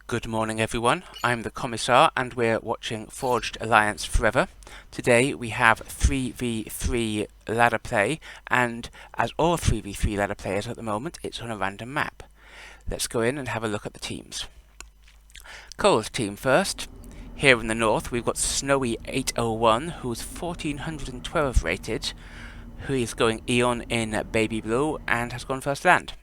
Good morning everyone, I'm the Commissar and we're watching Forged Alliance Forever. Today we have 3v3 ladder play, and as all 3v3 ladder players at the moment, it's on a random map. Let's go in and have a look at the teams. Cole's team first. Here in the north we've got Snowy 801, who's 1412 rated, who is going Eon in Baby Blue and has gone first land.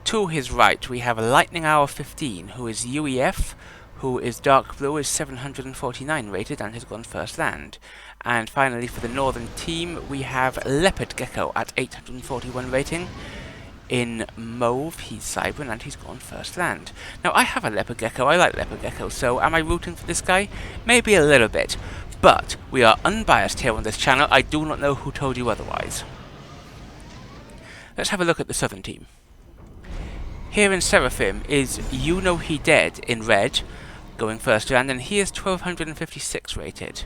To his right we have Lightning Hour 15, who is UEF, who is Dark Blue, is 749 rated and has gone first land. And finally for the northern team we have Leopard Gecko at 841 rating. In Mauve he's Cybran and he's gone first land. Now I have a Leopard Gecko, I like Leopard Gecko, so am I rooting for this guy? Maybe a little bit. But we are unbiased here on this channel, I do not know who told you otherwise. Let's have a look at the southern team. Here in Seraphim is Youknowhedead in red, going first round, and he is 1256 rated.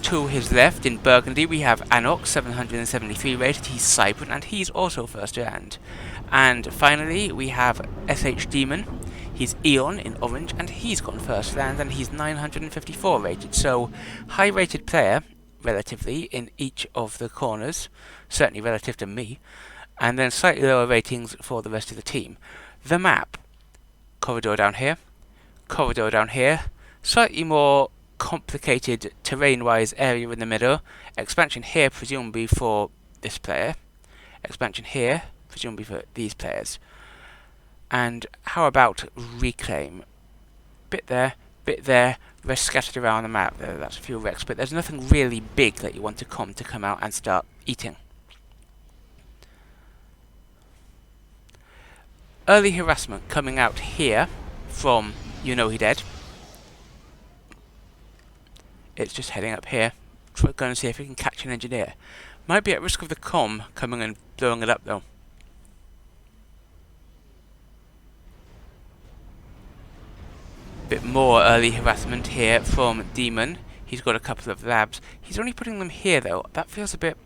To his left in Burgundy we have Anox, 773 rated, he's Cybran, and he's also first round. And finally we have shdaemon, he's Eon in orange, and he's gone first round, and he's 954 rated, so high rated player, relatively, in each of the corners, certainly relative to me. And then slightly lower ratings for the rest of the team. The map, corridor down here, slightly more complicated terrain-wise area in the middle, expansion here presumably for this player, expansion here presumably for these players. And how about reclaim? Bit there, rest scattered around the map. That's a few wrecks, but there's nothing really big that you want to come out and start eating. Early harassment coming out here from Youknowhedead. It's just heading up here. We're going to see if we can catch an engineer. Might be at risk of the comm coming and blowing it up though. Bit more early harassment here from Demon. He's got a couple of labs. He's only putting them here though. That feels a bit...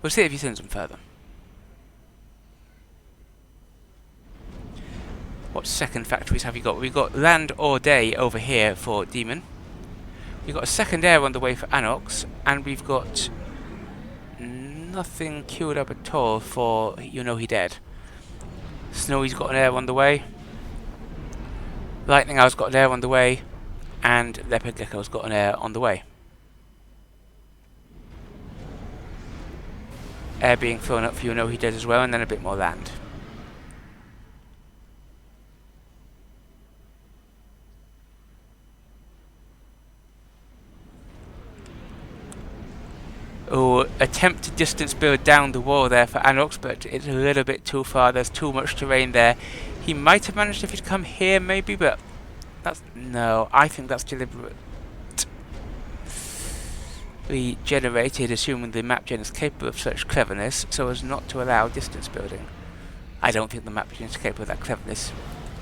We'll see if he sends them further. What second factories have you got? We've got land or day over here for Demon. We've got a second air on the way for Anox, and we've got nothing queued up at all for Youknowhedead. Snowy's got an air on the way. Lightning Hour's got an air on the way, and Leopard Gecko's got an air on the way. Air being thrown up for Youknowhedead as well, and then a bit more land. Oh, attempt to distance build down the wall there for Anox, but it's a little bit too far. There's too much terrain there. He might have managed if he'd come here, maybe, but that's... No, I think that's deliberately generated, assuming the mapgen is capable of such cleverness, so as not to allow distance building. I don't think the mapgen is capable of that cleverness.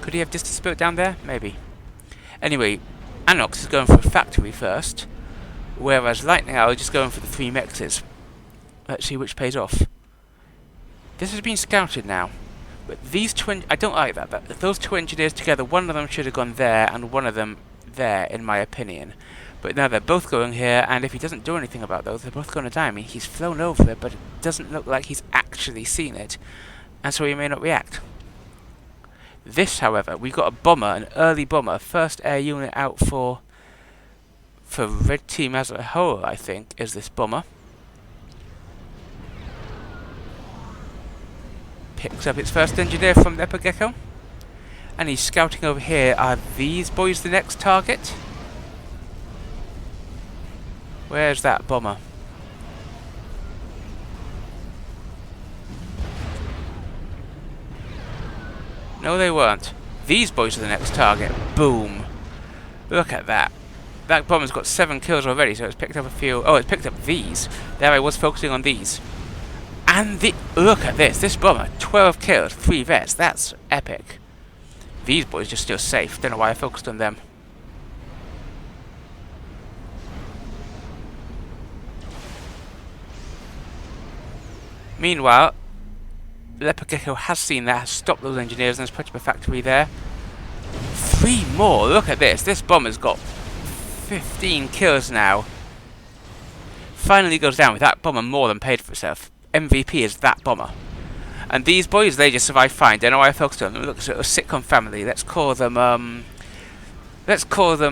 Could he have distance built down there? Maybe. Anyway, Anox is going for a factory first, whereas Lightning Hour is just going for the 3 mexes. Let's see which pays off. This has been scouted now, but these two... I don't like that. Those two engineers together, one of them should have gone there, and one of them there, in my opinion. But now they're both going here, and if he doesn't do anything about those, they're both going to die. I mean, he's flown over it, but it doesn't look like he's actually seen it, and so he may not react. This, however, we've got a bomber, an early bomber, first air unit out for red team as a whole, I think, is this bomber. Picks up its first engineer from Leopard Gecko. And he's scouting over here. Are these boys the next target? Where's that bomber? No, they weren't. These boys are the next target. Boom. Look at that. That bomber's got 7 kills already, so it's picked up a few... Oh, it's picked up these. There I was focusing on these. And look at this. This bomber, 12 kills, 3 vets. That's epic. These boys just still safe. Don't know why I focused on them. Meanwhile, Leopard Gecko has seen that, has stopped those engineers and has put up a factory there. 3 more! Look at this! This bomber's got 15 kills now. Finally goes down with that bomber more than paid for itself. MVP is that bomber. And these boys, they just survive fine. Don't know why I focused on them. Look, it's a sitcom family. Let's call them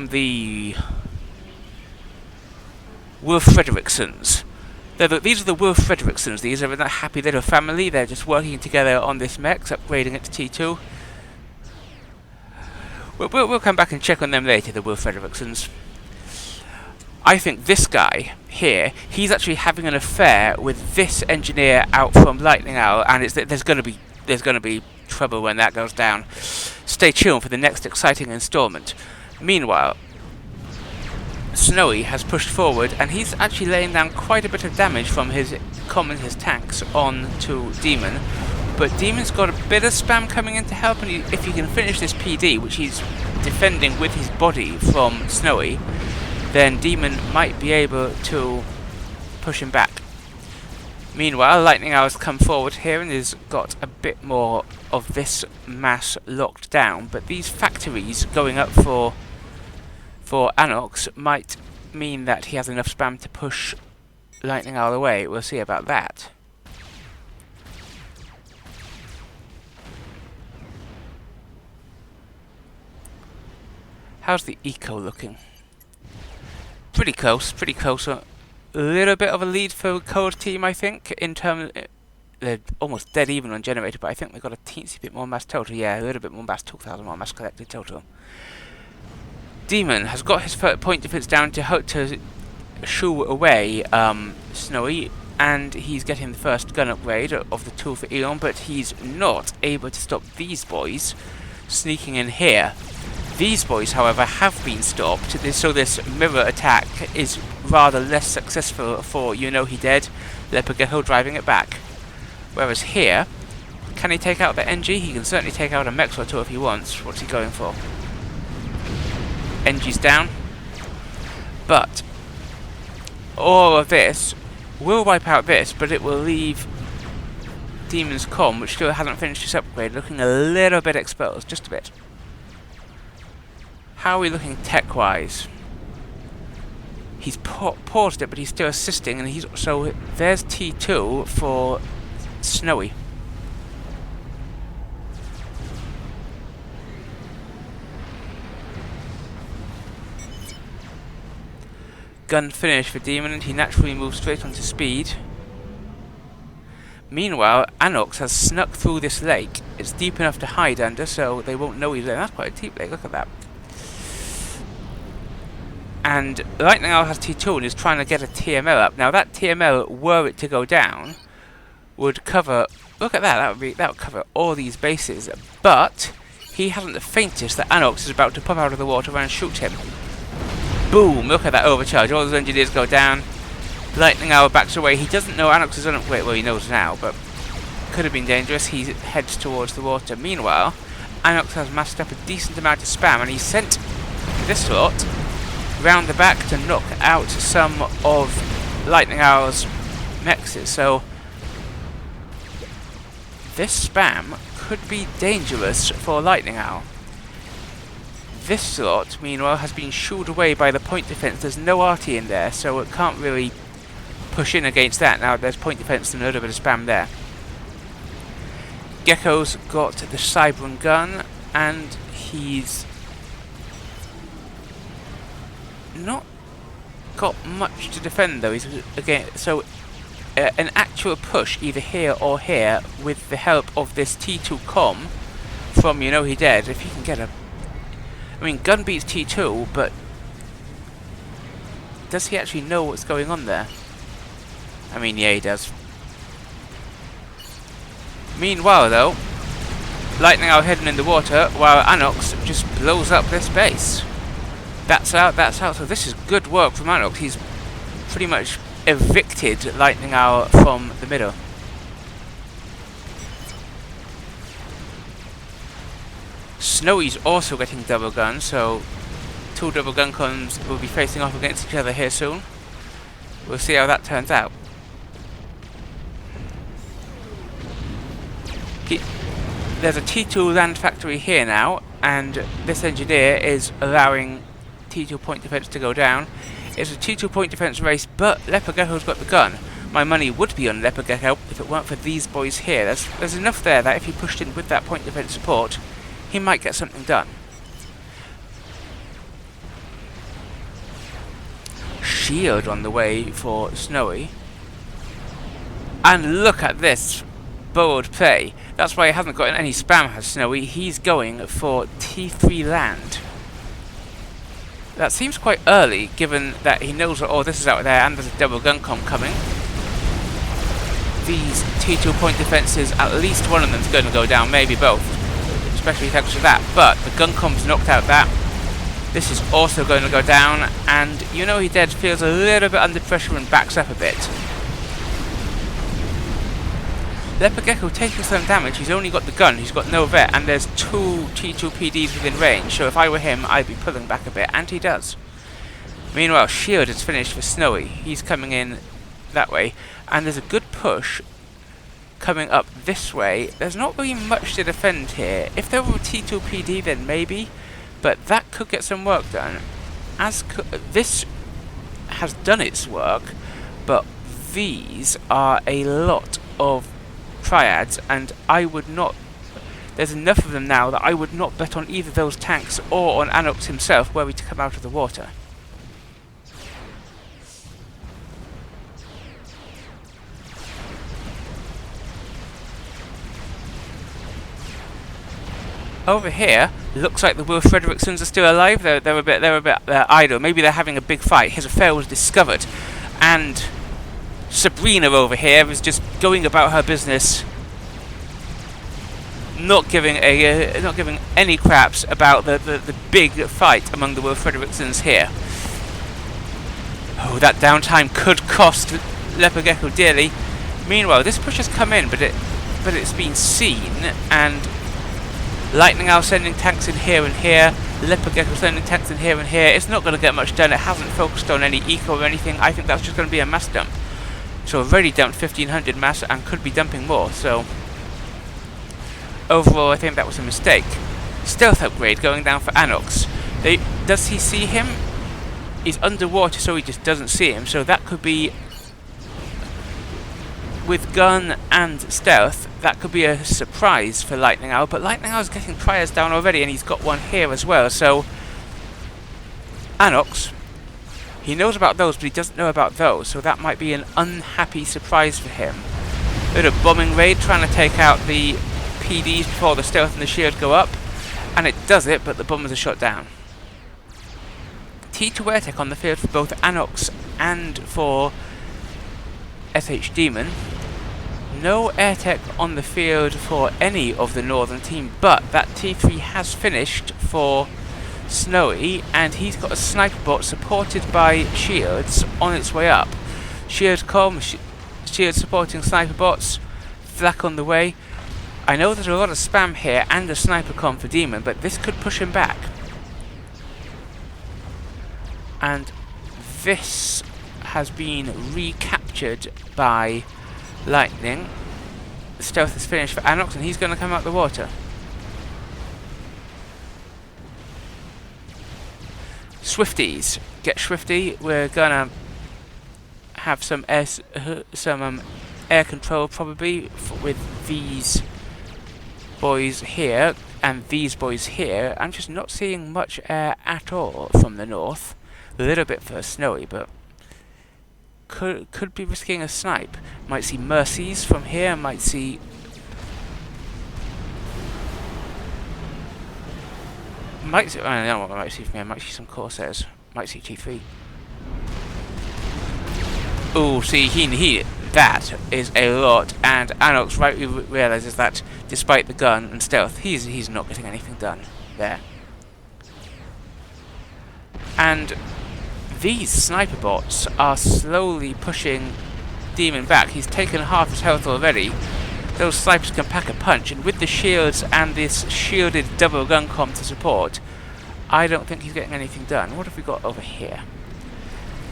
the Wolf Fredericksons. These are the Wolf Fredericksons. These are a happy little family. They're just working together on this mech, upgrading it to T2. We'll come back and check on them later, the Wolf Fredericksons. I think this guy here, he's actually having an affair with this engineer out from Lightning Owl, and there's going to be trouble when that goes down. Stay tuned for the next exciting installment. Meanwhile, Snowy has pushed forward, and he's actually laying down quite a bit of damage from his tanks on to Demon. But Demon's got a bit of spam coming in to help, and if he can finish this PD, which he's defending with his body from Snowy, then Demon might be able to push him back. Meanwhile, Lightning Owl's come forward here and has got a bit more of this mass locked down, but these factories going up for Anox might mean that he has enough spam to push Lightning Owl away. We'll see about that. How's the eco looking? Pretty close, pretty close. A little bit of a lead for Cold Team, I think, in terms... They're almost dead even on generator, but I think they've got a teensy bit more mass total. Yeah, a little bit more mass, 2,000 more mass collected total. Demon has got his point defense down to shoo away Snowy, and he's getting the first gun upgrade of the tool for Eon, but he's not able to stop these boys sneaking in here. These boys, however, have been stopped, so this mirror attack is rather less successful for Youknowhedead, Leopard driving it back. Whereas here, can he take out the NG? He can certainly take out a mech or two if he wants. What's he going for? NG's down. But all of this will wipe out this, but it will leave Demon's comm, which still hasn't finished its upgrade, looking a little bit exposed, just a bit. How are we looking tech-wise? He's paused it, but he's still assisting, and so there's T2 for Snowy. Gun finish for Demon, and he naturally moves straight onto speed. Meanwhile, Anox has snuck through this lake. It's deep enough to hide under, so they won't know he's there. That's quite a deep lake, look at that. And Lightning Owl has T2 and is trying to get a TML up. Now that TML, were it to go down, would cover... Look at that, that would cover all these bases. But he hasn't the faintest that Anox is about to pop out of the water and shoot him. Boom! Look at that overcharge. All those engineers go down. Lightning Owl backs away. He doesn't know Anox is on it. Well, he knows now, but could have been dangerous. He heads towards the water. Meanwhile, Anox has massed up a decent amount of spam, and he sent this lot round the back to knock out some of Lightning Owl's mexes. So this spam could be dangerous for Lightning Owl. This slot, meanwhile, has been shooed away by the point defense. There's no RT in there, so it can't really push in against that. Now there's point defense and a little bit of spam there. Gecko's got the Cybran gun, and he's not got much to defend though. He's again so an actual push either here or here with the help of this T2 comm from Youknowhedead. If he can get a, I mean, gun beats T2, but does he actually know what's going on there? I mean, yeah, he does. Meanwhile, though, Lightning Owl heading in the water while Anox just blows up this base. That's out, that's out. So this is good work from Anox. He's pretty much evicted Lightning Owl from the middle. Snowy's also getting double gun, so two double gun columns will be facing off against each other here soon. We'll see how that turns out. There's a T2 land factory here now, and this engineer is allowing T2 point defense to go down. It's a T2 point defense race, but Leopard Gecko's got the gun. My money would be on Leopard Gecko if it weren't for these boys here. There's enough there that if he pushed in with that point defense support, he might get something done. Shield on the way for Snowy. And look at this bold play. That's why he hasn't gotten any spam, has Snowy. He's going for T3 land. That seems quite early, given that he knows that all this is out there and there's a double gun comp coming. These T2 point defenses, at least one of them's going to go down, maybe both. Especially thanks to that. But the gun comp's knocked out that. This is also going to go down, and Youknowhedead feels a little bit under pressure and backs up a bit. Leopard Gecko taking some damage. He's only got the gun, he's got no vet, and there's two T2 PDs within range, so if I were him, I'd be pulling back a bit, and he does. Meanwhile, Shield is finished for Snowy. He's coming in that way, and there's a good push coming up this way. There's not really much to defend here. If there were a T2 PD, then maybe, but that could get some work done. This has done its work, but these are a lot of triads, and I would not. There's enough of them now that I would not bet on either those tanks or on Anox himself were he to come out of the water. Over here, looks like the Will Fredericksons are still alive. They're a bit idle. Maybe they're having a big fight. His affair was discovered, and Sabrina over here is just going about her business, not giving any craps about the big fight among the Will Fredericksons here. Oh, that downtime could cost Leopard Gecko dearly. Meanwhile, this push has come in, but it's been seen, and Lightning Owl sending tanks in here and here. Leopard Gecko sending tanks in here and here. It's not going to get much done. It hasn't focused on any eco or anything. I think that's just going to be a mass dump. So already dumped 1500 mass and could be dumping more. So overall, I think that was a mistake. Stealth upgrade going down for Anox. Does he see him? He's underwater, so he just doesn't see him. So that could be, with gun and stealth, that could be a surprise for Lightning Owl. But Lightning Owl's getting triers down already, and he's got one here as well. So Anox, he knows about those, but he doesn't know about those. So that might be an unhappy surprise for him. Bit of bombing raid, trying to take out the PDs before the stealth and the shield go up. And it does it, but the bombers are shot down. T2 air tech on the field for both Anox and for shdaemon. No air tech on the field for any of the northern team, but that T3 has finished for Snowy, and he's got a sniper bot supported by shields on its way up. Shield com, shield supporting sniper bots, flak on the way. I know there's a lot of spam here and a sniper com for Demon, but this could push him back. And this has been recaptured by Lightning. The stealth is finished for Anox, and he's going to come out the water. Swifties, get swifty. We're gonna have some air control probably with these boys here and these boys here. I'm just not seeing much air at all from the north. A little bit for Snowy, but could be risking a snipe. Might see Mercies from here. Might see. I don't know what I might see from here. Might see some Corsairs. Might see T3. Oh, see, that is a lot, and Anox rightly realizes that despite the gun and stealth, he's not getting anything done there. And these sniper bots are slowly pushing Demon back. He's taken half his health already. Those snipers can pack a punch, and with the shields and this shielded double gun comp to support, I don't think he's getting anything done. What have we got over here?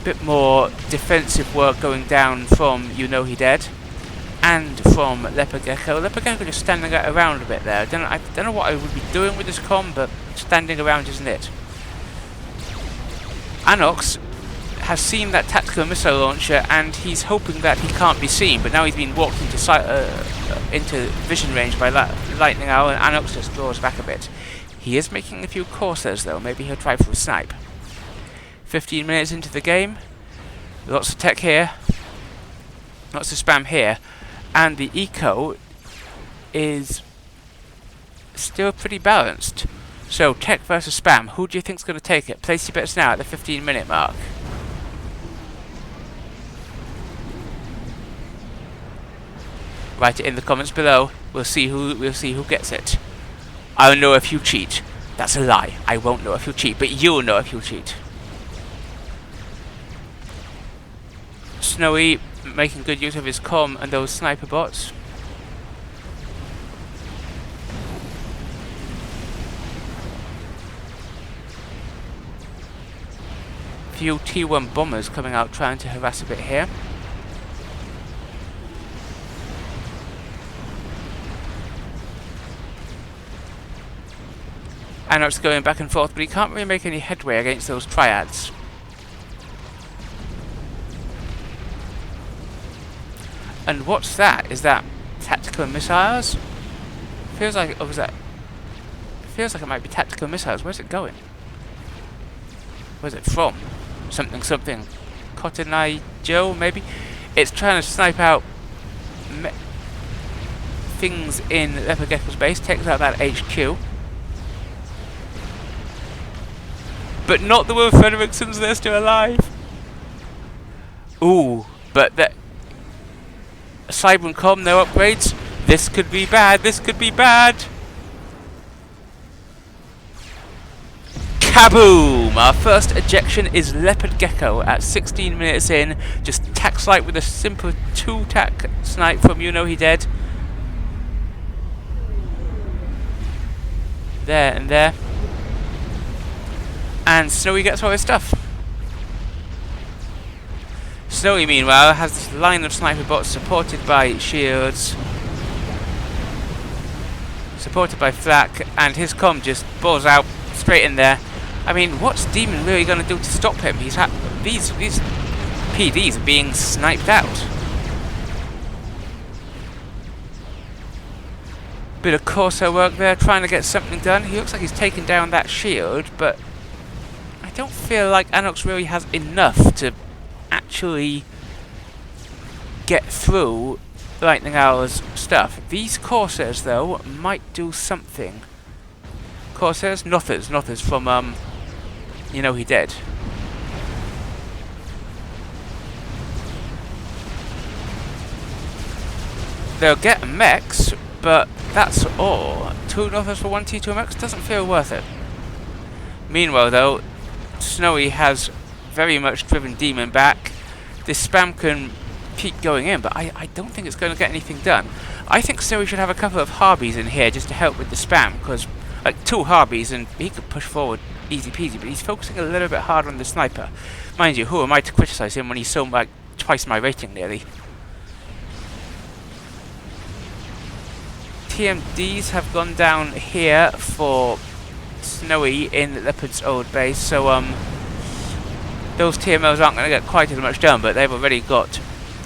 Bit more defensive work going down from Youknowhedead. and from Leopard Gecko. Leopard Gecko just standing around a bit there. I don't know what I would be doing with this comm, but standing around isn't it. Anox has seen that tactical missile launcher, and he's hoping that he can't be seen, but now he's been walked into vision range by Lightning Owl, and Anox just draws back a bit. He is making a few Corsairs though, maybe he'll try for a snipe. 15 minutes into the game, lots of tech here, lots of spam here, and the eco is still pretty balanced. So, tech versus spam, who do you think's going to take it? Place your bets now at the 15-minute mark. Write it in the comments below. We'll see who gets it. I'll know if you cheat. That's a lie. I won't know if you cheat, but you'll know if you cheat. Snowy making good use of his comm and those sniper bots. Few T1 bombers coming out trying to harass a bit here. Anox going back and forth, but he can't really make any headway against those triads. And what's that? Is that tactical missiles? Feels like, oh, was that? Feels like it might be tactical missiles. Where's it going? Where's it from? Something. Cotton Eye Joe, maybe? It's trying to snipe out things in Leopard Gecko's base, takes out that HQ. But not the Will Fredericksons, they're still alive. Ooh, but that Cyber and Com, no upgrades. This could be bad, this could be bad. Kaboom! Our first ejection is Leopard Gecko at 16 minutes in. Just tack snipe with a simple 2-tack snipe from Youknowhedead. There and there. And Snowy gets all his stuff. Snowy, meanwhile, has this line of sniper bots supported by shields, supported by flak, and his comm just balls out straight in there. I mean, what's Demon really going to do to stop him? These PDs are being sniped out. Bit of Corsair work there, trying to get something done. He looks like he's taken down that shield, but I don't feel like Anox really has enough to actually get through Lightning Owl's stuff. These Corsairs, though, might do something. Corsairs? Nothers from, Youknowhedead. They'll get mechs, but that's all. 2 Nothers for 1 T2 mechs doesn't feel worth it. Meanwhile, though, Snowy has very much driven Demon back. This spam can keep going in, but I don't think it's going to get anything done. I think Snowy should have a couple of Harbies in here just to help with the spam, because, like, 2 Harbies and he could push forward easy peasy, but he's focusing a little bit hard on the sniper. Mind you, who am I to criticize him when he's so, like, twice my rating nearly? TMDs have gone down here for Snowy in Leopard's old base, so those TMLs aren't going to get quite as much done, but they've already got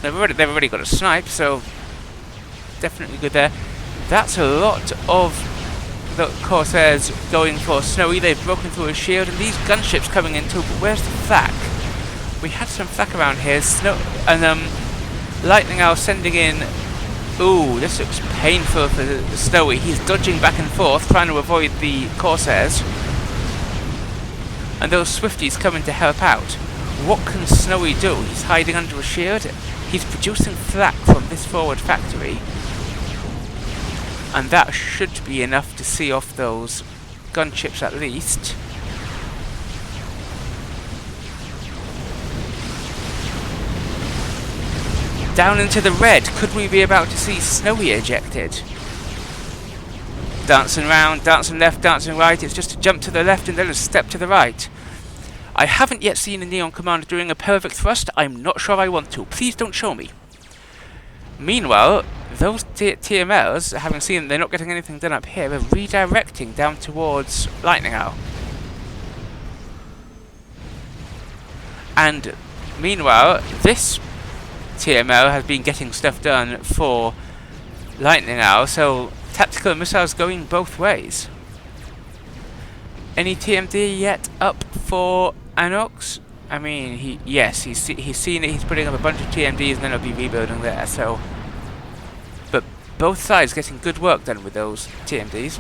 a snipe, so definitely good there. That's a lot of the Corsairs going for Snowy. They've broken through his shield, and these gunships coming in too. But where's the flak? We had some flak around here. Lightning Owl sending in. Ooh, this looks painful for the Snowy. He's dodging back and forth, trying to avoid the Corsairs. And those Swifties coming to help out. What can Snowy do? He's hiding under a shield. He's producing flak from this forward factory. And that should be enough to see off those gunships at least. Down into the red. Could we be about to see Snowy ejected? Dancing round, dancing left, dancing right. It's just a jump to the left and then a step to the right. I haven't yet seen a Neon Commander doing a pelvic thrust. I'm not sure I want to. Please don't show me. Meanwhile, those TMLs, having seen they're not getting anything done up here, are redirecting down towards Lightning Owl. And meanwhile, this TML has been getting stuff done for Lightning Owl, so tactical missiles going both ways. Any TMD yet up for Anox? I mean, he's seen it, he's putting up a bunch of TMDs and then he'll be rebuilding there, so... But both sides getting good work done with those TMDs.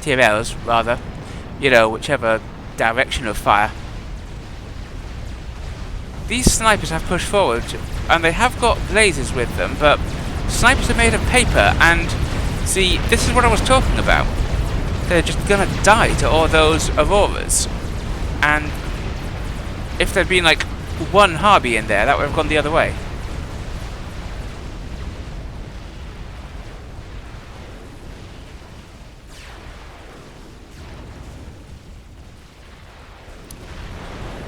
TMLs, rather. You know, whichever direction of fire. These snipers have pushed forward, and they have got lasers with them, but snipers are made of paper, and see, this is what I was talking about. They're just gonna die to all those auroras, and if there'd been like one Harvey in there, that would have gone the other way.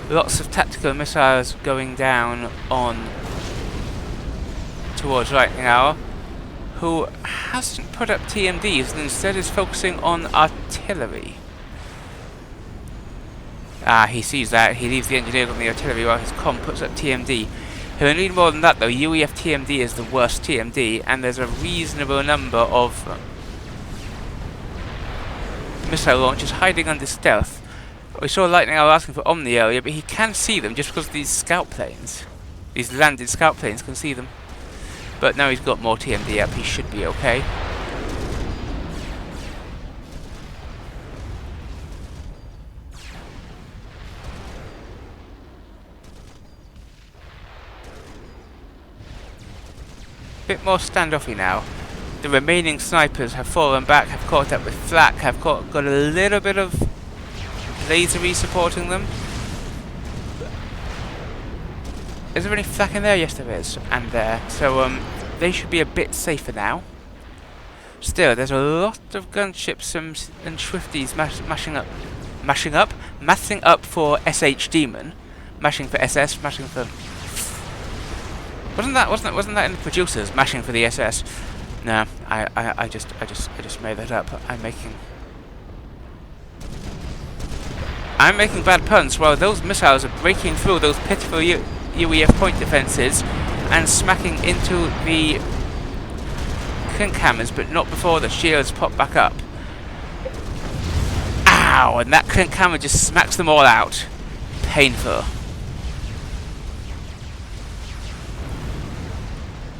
Lots of tactical missiles going down on towards Lightning Owl, who hasn't put up TMDs and instead is focusing on artillery. Ah, he sees that. He leaves the engineers on the artillery while his comm puts up TMD. He'll need more than that though. UEF TMD is the worst TMD, and there's a reasonable number of missile launchers hiding under stealth. We saw Lightning Owl asking for Omni earlier, but he can see them just because these scout planes, these landed scout planes, can see them. But now he's got more TMD up, he should be okay. Bit more standoffy now. The remaining snipers have fallen back, have caught up with flak, have got a little bit of lasery supporting them. Is there any flak in there? Yes, there is, and there. So they should be a bit safer now. Still, there's a lot of gunships and Swifties massing up for shdaemon, mashing for SS, mashing for. Wasn't that in the producers? Mashing for the SS. No, I just made that up. I'm making bad puns while those missiles are breaking through those pitiful UEF point defenses and smacking into the clink hammers, but not before the shields pop back up. Ow! And that clink hammer just smacks them all out. Painful.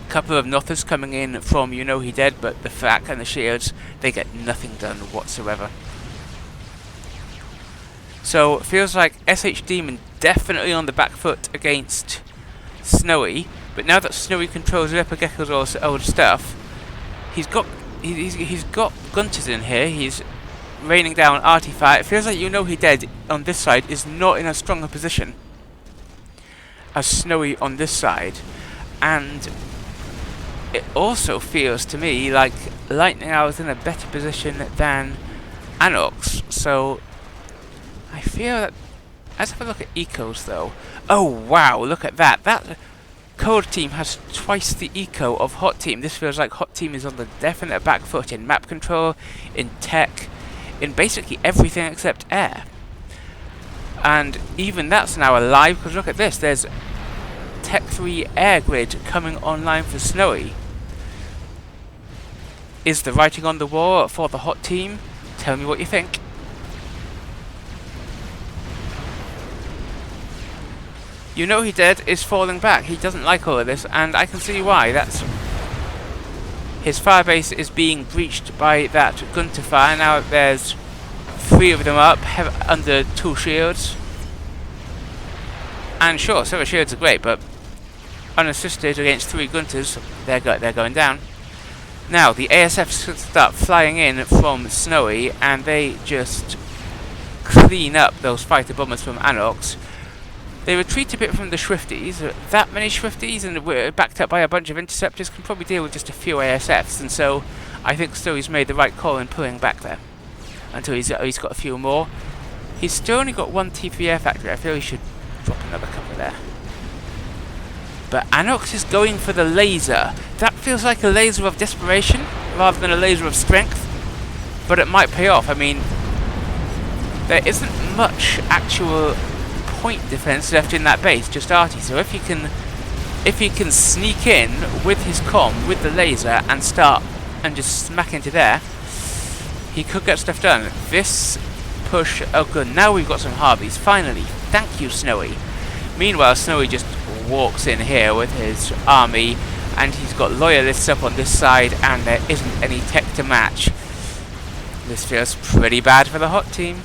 Couple of Nothers coming in from Youknowhedead, but the flak and the shields, they get nothing done whatsoever. So, it feels like shdaemon definitely on the back foot against Snowy, but now that Snowy controls Ripper Gecko's old stuff, he's got Gunters in here, he's raining down Artifact. It feels like Youknowhedead on this side is not in a stronger position as Snowy on this side, and it also feels to me like Lightning Owl is in a better position than Anox, so I feel that... Let's have a look at ecos though. Oh wow, look at that. That Cold Team has twice the eco of Hot Team. This feels like Hot Team is on the definite back foot in map control, in tech, in basically everything except air. And even that's now alive, because look at this. There's Tech 3 air grid coming online for Snowy. Is the writing on the wall for the Hot Team? Tell me what you think. Youknowhedead is falling back. He doesn't like all of this, and I can see why. That's his firebase is being breached by that Gunter fire. Now there's 3 of them up, under 2 shields. And sure, silver shields are great, but unassisted against 3 Gunters, they're going down. Now the ASFs start flying in from Snowy, and they just clean up those fighter bombers from Anox. They retreat a bit from the Swifties. That many Swifties, and we're backed up by a bunch of interceptors, can probably deal with just a few ASFs, and so I think Snowy's made the right call in pulling back there until he's got a few more. He's still only got 1 T3 air factory. I feel he should drop another couple there. But Anox is going for the laser. That feels like a laser of desperation rather than a laser of strength. But it might pay off. I mean, there isn't much actual point defense left in that base, just arty. So if he can sneak in with his comm, with the laser, and start and just smack into there, he could get stuff done. This push, oh good, now we've got some Harbies, finally. Thank you, Snowy. Meanwhile, Snowy just walks in here with his army, and he's got loyalists up on this side, and there isn't any tech to match. This feels pretty bad for the hot team.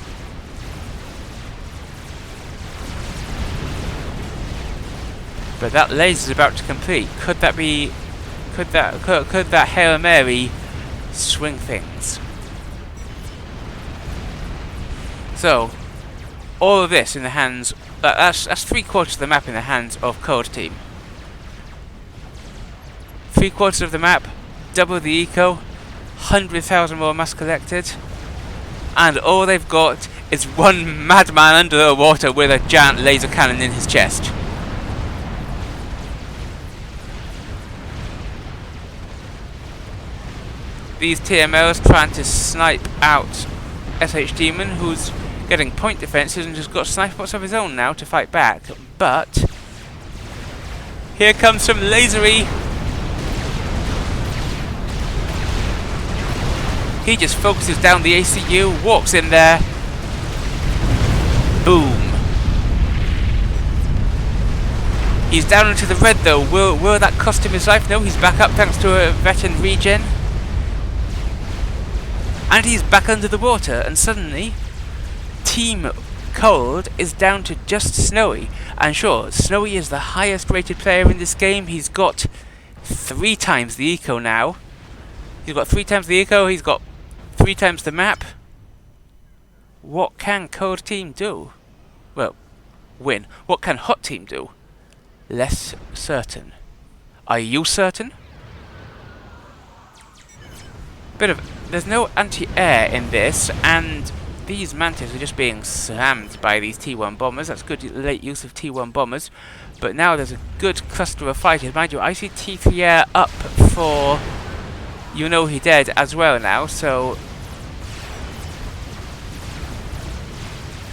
But that laser's about to complete. Could that be... Could that Hail Mary swing things? So, all of this in the hands... That's 3/4 of the map in the hands of Cold Team. 3/4 of the map, double the eco, 100,000 more mass collected, and all they've got is one madman under the water with a giant laser cannon in his chest. These TMLs trying to snipe out shdaemon, who's getting point defenses and just got sniper bots of his own now to fight back. But here comes some lasery. He just focuses down the ACU, walks in there. Boom. He's down into the red though. Will that cost him his life? No, he's back up thanks to a veteran regen. And he's back under the water, and suddenly Team Cold is down to just Snowy. And sure, Snowy is the highest rated player in this game. He's got 3 times the eco now. He's got 3 times the eco, he's got 3 times the map. What can Cold Team do? Well, win. What can Hot Team do? Less certain. Are you certain? There's no anti-air in this, and these Mantis are just being slammed by these T1 bombers. That's good late use of T1 bombers. But now there's a good cluster of fighters. Mind you, I see T3 air up for Youknowhedead as well now, so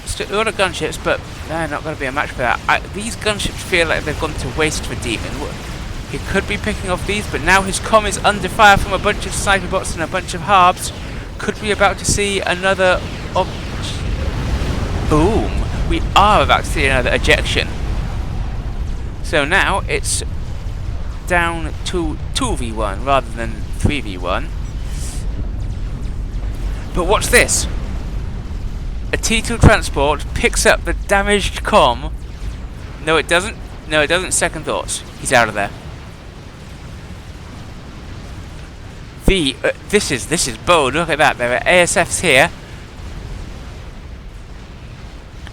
still a lot of gunships, but they're not going to be a match for that. These gunships feel like they've gone to waste for Demon. He could be picking off these, but now his comm is under fire from a bunch of sniper bots and a bunch of harbs. Could be about to see another... Boom! We are about to see another ejection. So now it's down to 2v1 rather than 3v1. But watch this! A T2 transport picks up the damaged comm. No, it doesn't. No, it doesn't. Second thoughts. He's out of there. This is bold. Look at that. There are ASFs here,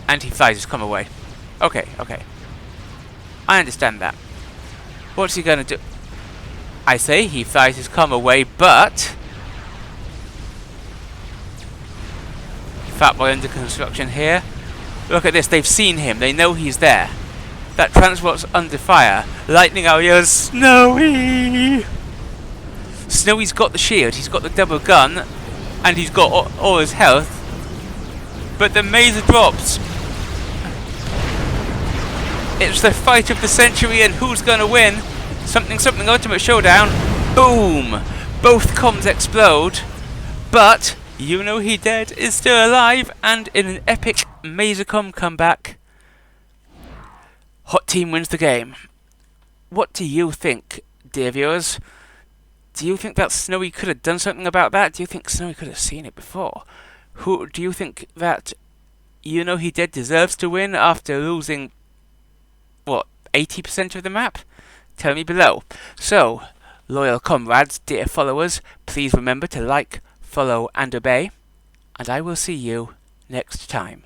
and he flies his comm away. Okay, okay. I understand that. What's he gonna do? I say he flies his comm away, but Fat Boy under construction here. Look at this. They've seen him. They know he's there. That transport's under fire. Lightning out yells, Snowy! Snowy's got the shield, he's got the double gun, and he's got all his health. But the mazer drops. It's the fight of the century, and who's gonna win? Something ultimate showdown. Boom! Both comms explode, but Youknowhedead is still alive, and in an epic mazer comm comeback, Hot Team wins the game. What do you think, dear viewers? Do you think that Snowy could have done something about that? Do you think Snowy could have seen it before? Who do you think that Youknowhedead deserves to win after losing, what, 80% of the map? Tell me below. So, loyal comrades, dear followers, please remember to like, follow and obey, and I will see you next time.